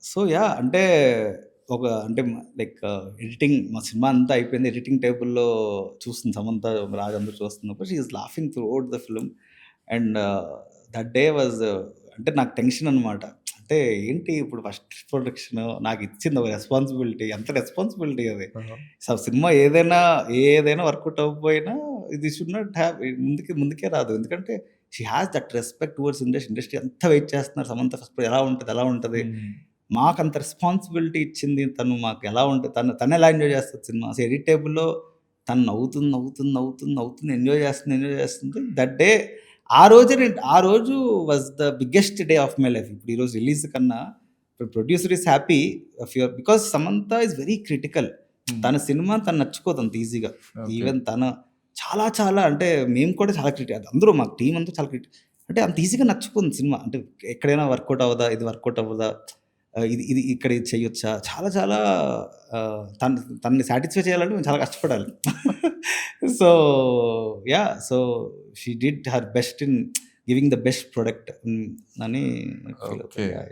So yeah! అంటే ఒక అంటే లైక్ ఎడిటింగ్ మా సినిమా అంతా అయిపోయింది. ఎడిటింగ్ టేబుల్‌లో చూస్తుంది సమంత, రాజ్ అందరూ చూస్తున్నప్పుడు she is laughing throughout the film. And that day was అంటే నాకు టెన్షన్ అనమాట. అంటే ఏంటి ఇప్పుడు ఫస్ట్ ప్రొడక్షన్ నాకిచ్చింది ఒక రెస్పాన్సిబిలిటీ. ఎంత రెస్పాన్సిబిలిటీ అది. ఆహా! సినిమా ఏదైనా వర్కౌట్ అవ్వకపోయినా ఇది షుడ్ నాట్ హావ్ ముందుకే రాదు. ఎందుకంటే she has that respect towards industry. Industry అంతా వెయిట్ చేస్తున్నారు. సమంత ఫస్ట్ ఎలా ఉంటది? ఎలా ఉంటది? హ్మ్. మాకంత రెస్పాన్సిబిలిటీ ఇచ్చింది తను. మాకు ఎలా ఉంటది? తనెలా ఎంజాయ్ చేస్తది సినిమా? అసలు ఎడిట్ టేబుల్‌లో తను నవ్వుతుంది, నవ్వుతుంది, నవ్వుతుంది, నవ్వుతుంది, ఎంజాయ్ చేస్తుంది, ఎంజాయ్ చేస్తుంది. దట్ డే ఆ రోజు was the biggest day of my life. ఇప్పుడు ఈరోజు రిలీజ్ కన్నా producer is happy because Samantha is very critical. హ్మ్. తన సినిమా తను నచ్చుకోదు అంత ఈజీగా. ఓకే. ఈవెన్ చాలా చాలా అంటే మేము కూడా చాలా అందరూ మా టీమ్ అంతా చాలా అంటే అంత ఈజీగా నచ్చుకుంది సినిమా. అంటే ఎక్కడైనా వర్కౌట్ అవ్వదా? ఇది వర్కౌట్ అవ్వదా? ఇది ఇది ఇక్కడ ఇది చేయొచ్చా? చాలా చాలా తనని సాటిస్ఫై చేయాలంటే మేము చాలా కష్టపడాలి. So yeah! So she did her best in giving the best product అని ఫీల్ ఓకే. అవుతాను. యాహ్!